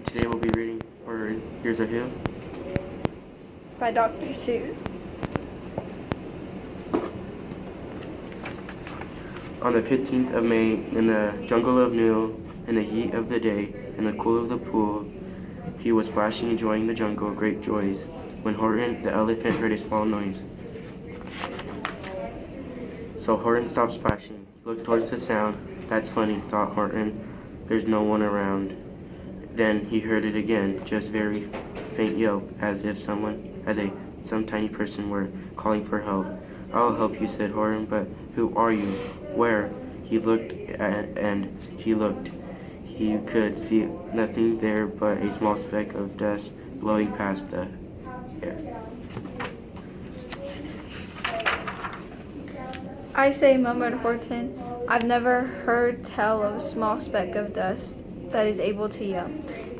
Today we'll be reading Horton Here's a Who by Dr. Seuss. On the 15th of May, in the jungle of Nile, in the heat of the day, in the cool of the pool, he was splashing, enjoying the jungle, great joys, when Horton the elephant heard a small noise. So Horton stopped splashing. He looked towards the sound. That's funny, thought Horton. There's no one around. Then he heard it again, just very faint yelp, as if some tiny person were calling for help. I'll help you, said Horton, but who are you? Where? He looked and he looked. He could see nothing there but a small speck of dust blowing past the air. I say, murmured Horton, I've never heard tell of a small speck of dust that is able to yell.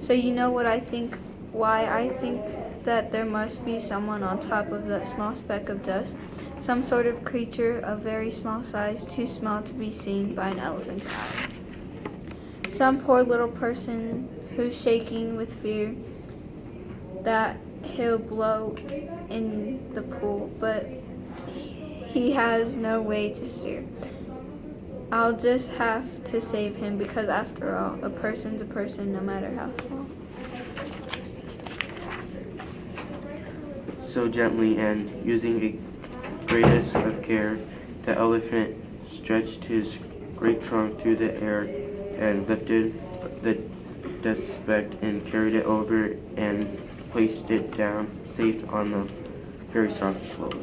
So you know what I think, why I think that there must be someone on top of that small speck of dust, some sort of creature of very small size, too small to be seen by an elephant's eyes. Some poor little person who's shaking with fear that he'll blow in the pool, but he has no way to steer. I'll just have to save him because after all, a person's a person no matter how small. So gently and using a greatest of care, the elephant stretched his great trunk through the air and lifted the dust speck and carried it over and placed it down, safe on the very soft floor.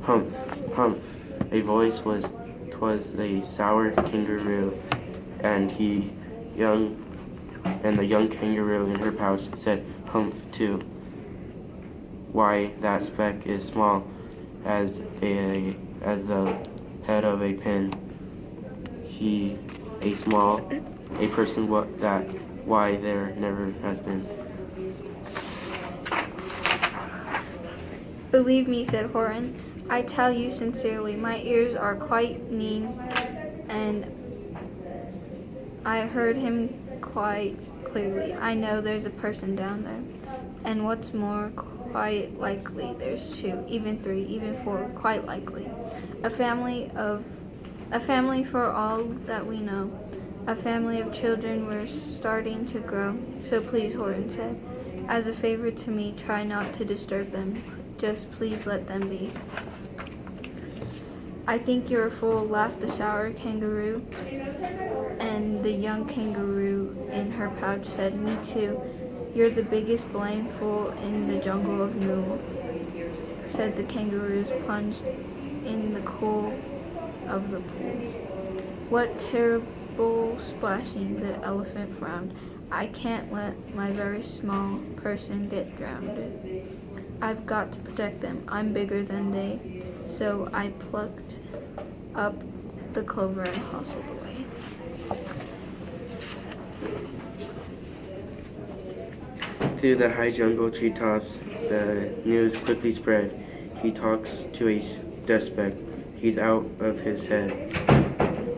Humph, humph, a voice was, 'twas the sour kangaroo, and the young kangaroo in her pouch said humph too. Why, that speck is small as the head of a pin. A person what that, why there never has been. Believe me, said Horton, I tell you sincerely, my ears are quite keen, and I heard him quite clearly. I know there's a person down there, and what's more, quite likely there's two, even three, even four, quite likely. A family for all that we know. A family of children we're starting to grow. So please, Horton said, as a favor to me, try not to disturb them. Just please let them be. I think you're a fool, laughed the sour kangaroo, and the young kangaroo in her pouch said, me too. You're the biggest blame fool in the jungle of Nile, said the kangaroos, plunged in the cool of the pool. What terrible splashing, the elephant frowned. I can't let my very small person get drowned. I've got to protect them. I'm bigger than they. So I plucked up the clover and hustled away. Through the high jungle treetops, the news quickly spread. He talks to a dust speck. He's out of his head.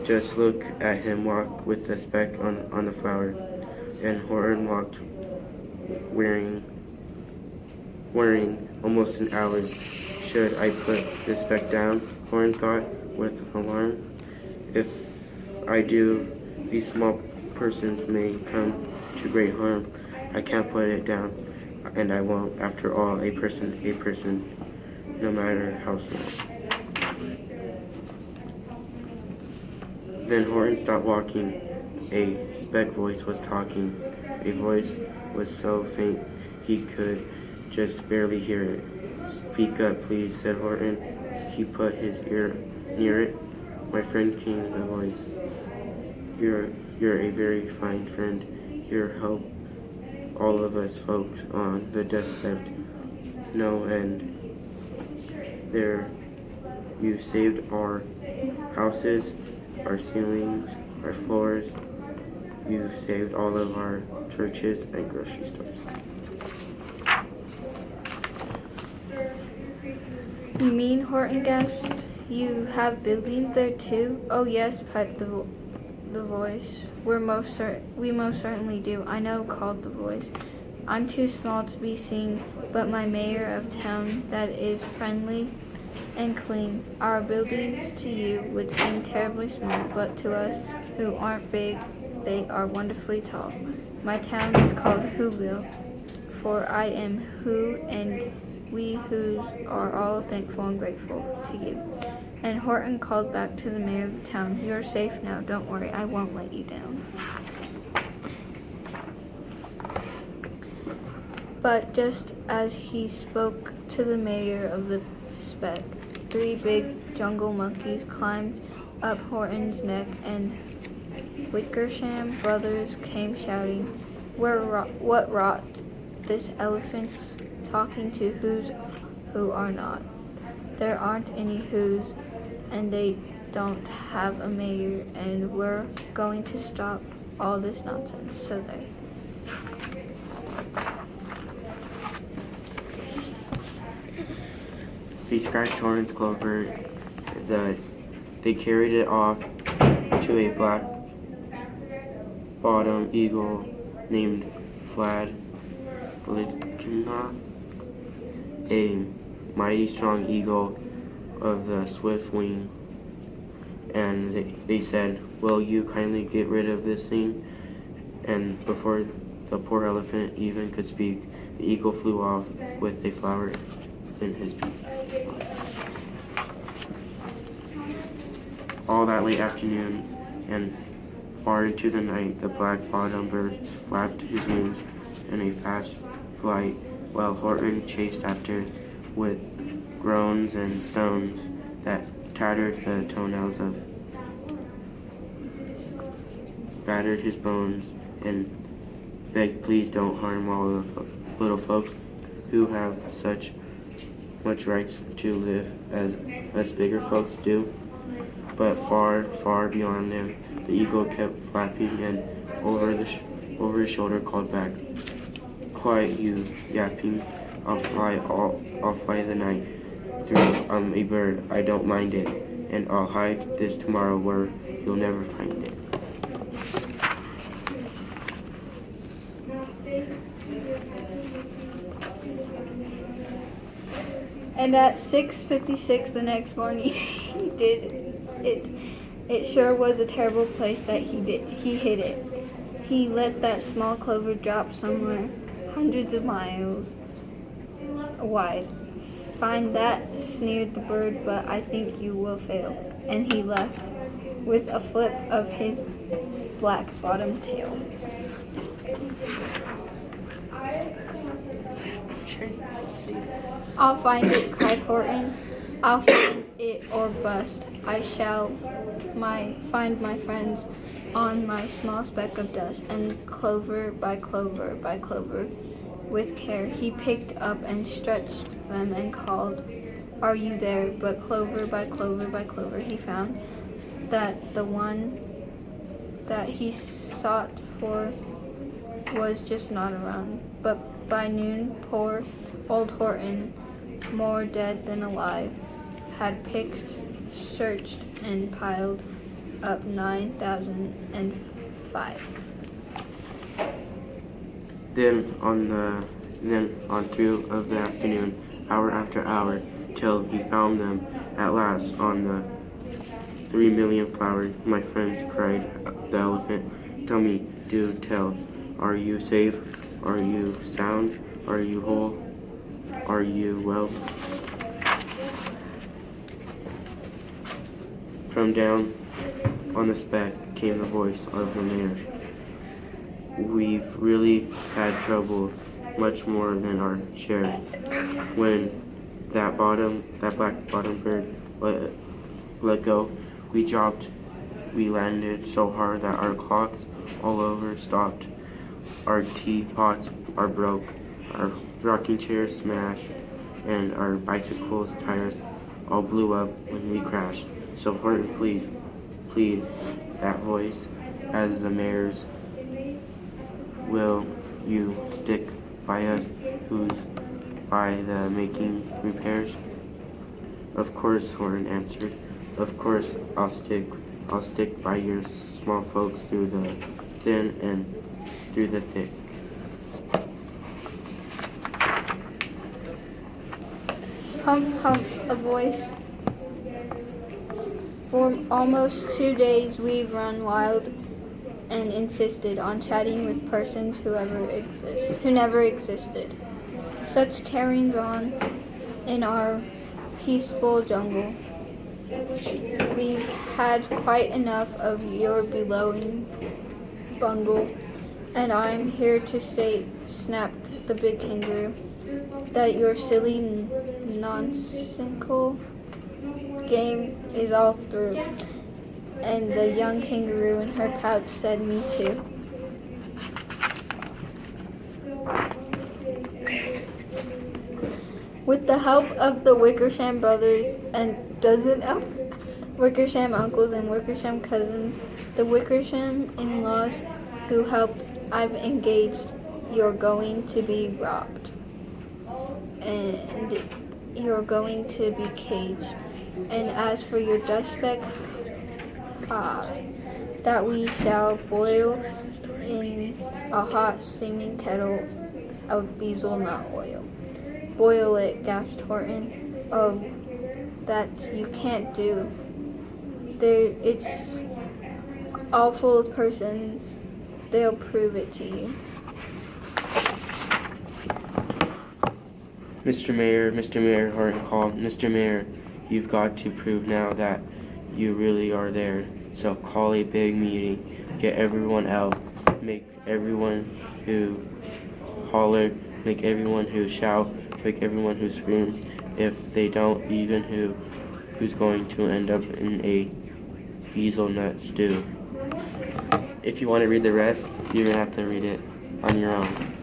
Just look at him walk with the speck on the flower. And Horton walked wearing almost an hour. Should I put the speck down? Horton thought with alarm. If I do, these small persons may come to great harm. I can't put it down, and I won't. After all, a person, no matter how small. Then Horton stopped walking. A speck voice was talking. A voice was so faint he could just barely hear it. Speak up, please, said Horton. He put his ear near it. My friend, came the voice. You're a very fine friend. Here, help all of us folks on the dust speck. No, and there, you've saved our houses, our ceilings, our floors. You've saved all of our churches and grocery stores. You mean, Horton gasped, you have buildings there too? Oh yes, piped the voice. We most certainly do. I know, called the voice. I'm too small to be seen, but my mayor of town that is friendly and clean. Our buildings to you would seem terribly small, but to us who aren't big, they are wonderfully tall. My town is called Whoville, for I am who, and we whose are all thankful and grateful to you. And Horton called back to the mayor of the town, "You're safe now. Don't worry. I won't let you down." But just as he spoke to the mayor of the speck, 3 big jungle monkeys climbed up Horton's neck, and Wickersham brothers came shouting, "What rot! This elephant's talking to who's who are not. There aren't any who's, and they don't have a mayor, and we're going to stop all this nonsense, so they." They scratched Horton's clover. They carried it off to a black-bottomed eagle named Flicknock, a mighty strong eagle of the swift wing. And they said, "Will you kindly get rid of this thing?" And before the poor elephant even could speak, the eagle flew off with a flower in his beak. All that late afternoon and far into the night, the black-bottomed bird flapped his wings in a fast flight, while Horton chased after with groans and stones that tattered the toenails of, battered his bones, and begged, "Please don't harm all the little folks who have such much rights to live as us bigger folks do." But far, far beyond them, the eagle kept flapping, and over his shoulder called back, "Quiet, you yapping! I'll fly the night through. I'm a bird. I don't mind it, and I'll hide this tomorrow where you'll never find it." And at 6:56 the next morning, he did it. It sure was a terrible place that he hid it. He let that small clover drop somewhere hundreds of miles wide. "Find that," sneered the bird, "but I think you will fail." And he left with a flip of his black-bottomed tail. "I'll find it," cried Horton. "I'll find it or bust. I shall find my friends on my small speck of dust." And clover by clover by clover, with care, he picked up and stretched them and called, "Are you there?" But clover by clover by clover, he found that the one that he sought for was just not around. But by noon, poor old Horton, more dead than alive, had picked, searched, and piled up 9,005. Then on through of the afternoon, hour after hour, till he found them at last on the 3,000,000 flower. "My friends," cried the elephant, "tell me, do tell, are you safe? Are you sound? Are you whole? Are you well?" From down on the speck came the voice of the mayor. "We've really had trouble, much more than our share. When that black-bottomed bird let go, we landed so hard that our clocks all over stopped. Our teapots are broke, our rocking chairs smashed, and our bicycles' tires all blew up when we crashed. So Horton, plead that voice as the mayor's. Will you stick by us who's by the making repairs?" "Of course," Horton answered. "Of course I'll stick I'll stick by your small folks through the thin and through the thick. Humph, humph, a voice. For almost 2 days we've run wild and insisted on chatting with persons who never existed. Such carryings on in our peaceful jungle. We've had quite enough of your bellowing bungle, and I'm here to state, snapped the big kangaroo, that your silly, nonsensical game is all through. And the young kangaroo in her pouch said, me too. With the help of the Wickersham brothers and dozen of Wickersham uncles and Wickersham cousins, the Wickersham in-laws who helped, I've engaged, you're going to be robbed. And you're going to be caged. And as for your just spec, that we shall boil in a hot steaming kettle of bezel nut oil. Boil it, gasped Horton. Oh, that you can't do. It's all full of persons. They'll prove it to you. Mr. Mayor, Horton called. Mr. Mayor, you've got to prove now that you really are there. So call a big meeting. Get everyone out. Make everyone who holler. Make everyone who shout. Make everyone who scream. If they don't, even who's going to end up in a hazelnut stew. If you want to read the rest, you're going to have to read it on your own.